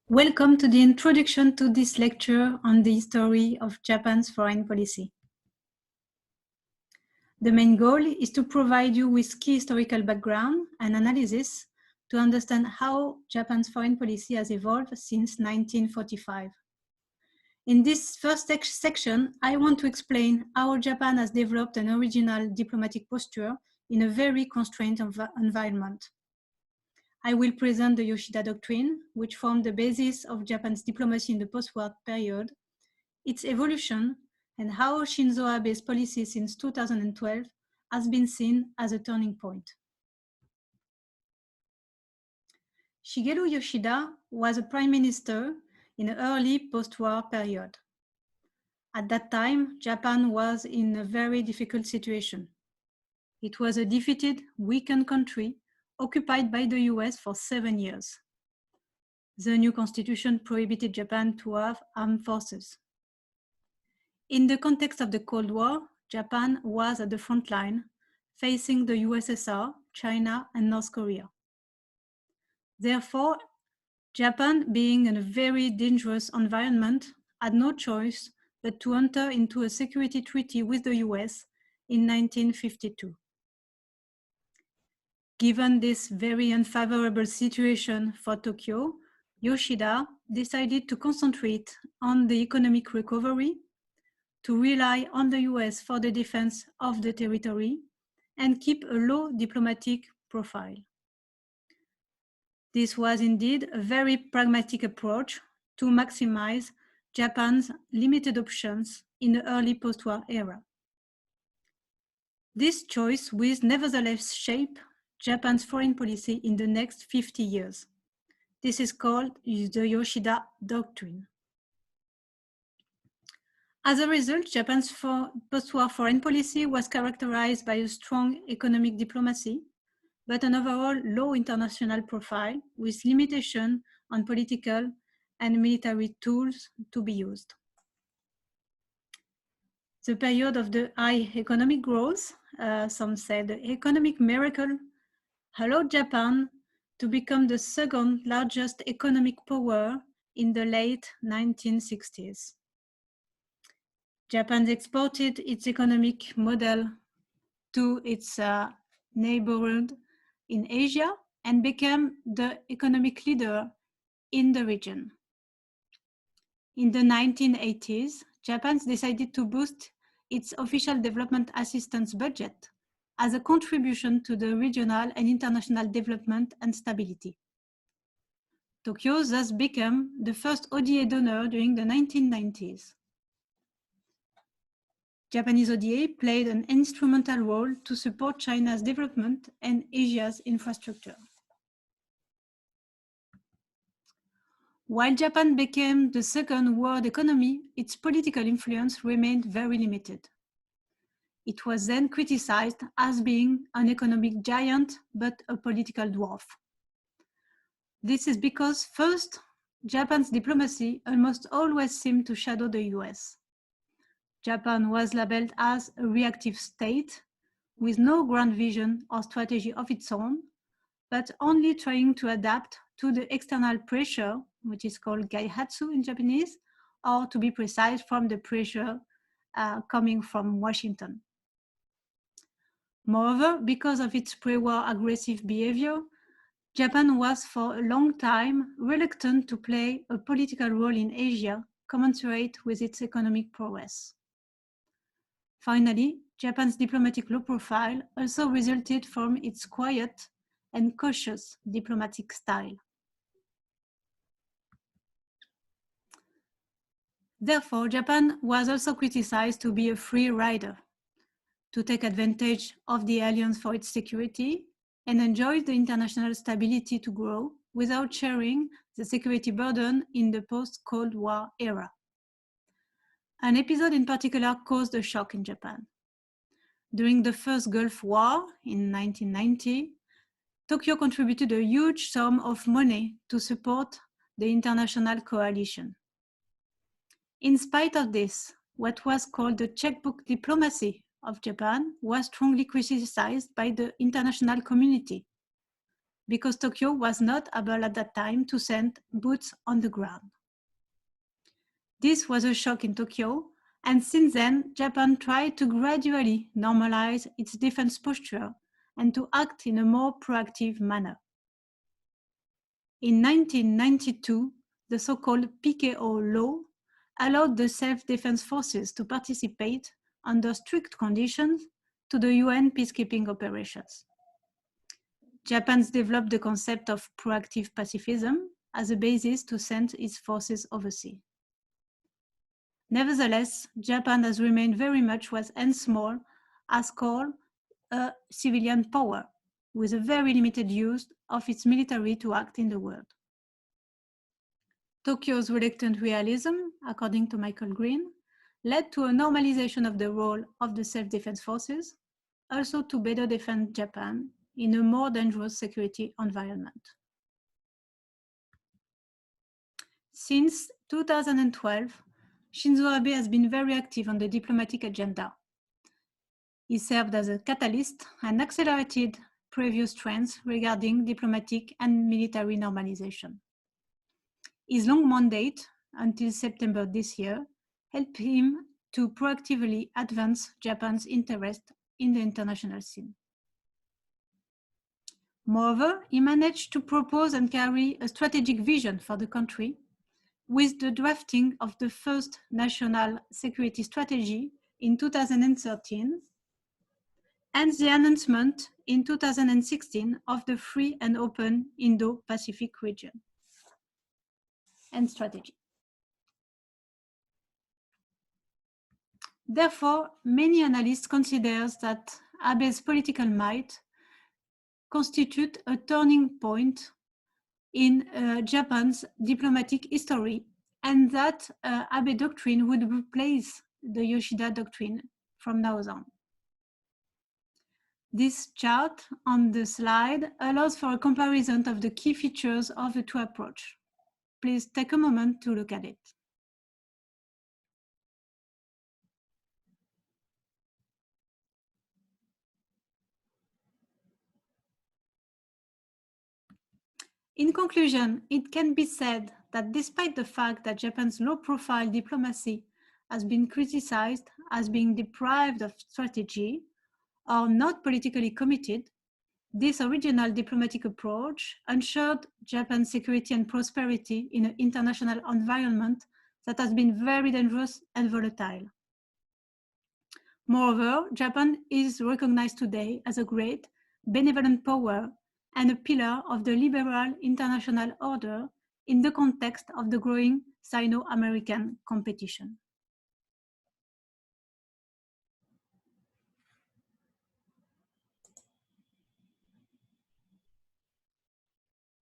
Welcome to the introduction to this lecture on the history of Japan's foreign policy. The main goal is to provide you with key historical background and analysis to understand how Japan's foreign policy has evolved since 1945. In this first section, I want to explain how Japan has developed an original diplomatic posture in a very constrained environment. I will present the Yoshida Doctrine, which formed the basis of Japan's diplomacy in the post-war period, its evolution, and how Shinzo Abe's policy since 2012 has been seen as a turning point. Shigeru Yoshida was a prime minister in the early post-war period. At that time, Japan was in a very difficult situation. It was a defeated, weakened country occupied by the US for 7 years. The new constitution prohibited Japan to have armed forces. In the context of the Cold War, Japan was at the front line, facing the USSR, China, and North Korea. Therefore, Japan, being in a very dangerous environment, had no choice but to enter into a security treaty with the US in 1952. Given this very unfavorable situation for Tokyo, Yoshida decided to concentrate on the economic recovery, to rely on the US for the defense of the territory, and keep a low diplomatic profile. This was indeed a very pragmatic approach to maximize Japan's limited options in the early post-war era. This choice will nevertheless shape Japan's foreign policy in the next 50 years. This is called the Yoshida Doctrine. As a result, Japan's post-war foreign policy was characterized by a strong economic diplomacy, but an overall low international profile with limitation on political and military tools to be used. The period of the high economic growth, some say the economic miracle, allowed Japan to become the second largest economic power in the late 1960s. Japan exported its economic model to its neighborhood in Asia and became the economic leader in the region. In the 1980s, Japan decided to boost its official development assistance budget as a contribution to the regional and international development and stability. Tokyo thus became the first ODA donor during the 1990s. Japanese ODA played an instrumental role to support China's development and Asia's infrastructure. While Japan became the second world economy, its political influence remained very limited. It was then criticized as being an economic giant, but a political dwarf. This is because, first, Japan's diplomacy almost always seemed to shadow the US. Japan was labeled as a reactive state with no grand vision or strategy of its own, but only trying to adapt to the external pressure, which is called gaihatsu in Japanese, or to be precise, from the pressure coming from Washington. Moreover, because of its pre-war aggressive behavior, Japan was for a long time reluctant to play a political role in Asia commensurate with its economic prowess. Finally, Japan's diplomatic low profile also resulted from its quiet and cautious diplomatic style. Therefore, Japan was also criticized to be a free rider, to take advantage of the alliance for its security and enjoy the international stability to grow without sharing the security burden in the post-Cold War era. An episode in particular caused a shock in Japan. During the first Gulf War in 1990, Tokyo contributed a huge sum of money to support the international coalition. In spite of this, what was called the checkbook diplomacy of Japan was strongly criticized by the international community. because Tokyo was not able at that time to send boots on the ground. This was a shock in Tokyo, and since then, Japan tried to gradually normalize its defense posture and to act in a more proactive manner. In 1992, the so-called PKO law allowed the self-defense forces to participate under strict conditions to the UN peacekeeping operations. Japan's developed the concept of proactive pacifism as a basis to send its forces overseas. Nevertheless, Japan has remained very much what and small as called a civilian power, with a very limited use of its military to act in the world. Tokyo's reluctant realism, according to Michael Green, led to a normalization of the role of the self-defense forces, also to better defend Japan in a more dangerous security environment. Since 2012, Shinzo Abe has been very active on the diplomatic agenda. He served as a catalyst and accelerated previous trends regarding diplomatic and military normalization. His long mandate until September this year helped him to proactively advance Japan's interest in the international scene. Moreover, he managed to propose and carry a strategic vision for the country with the drafting of the first national security strategy in 2013 and the announcement in 2016 of the free and open Indo-Pacific region and strategy. Therefore, many analysts consider that Abe's political might constitute a turning point in Japan's diplomatic history, and that Abe Doctrine would replace the Yoshida Doctrine from now on. This chart on the slide allows for a comparison of the key features of the two approaches. Please take a moment to look at it. In conclusion, it can be said that despite the fact that Japan's low-profile diplomacy has been criticized as being deprived of strategy or not politically committed, this original diplomatic approach ensured Japan's security and prosperity in an international environment that has been very dangerous and volatile. Moreover, Japan is recognized today as a great, benevolent power and a pillar of the liberal international order in the context of the growing Sino-American competition.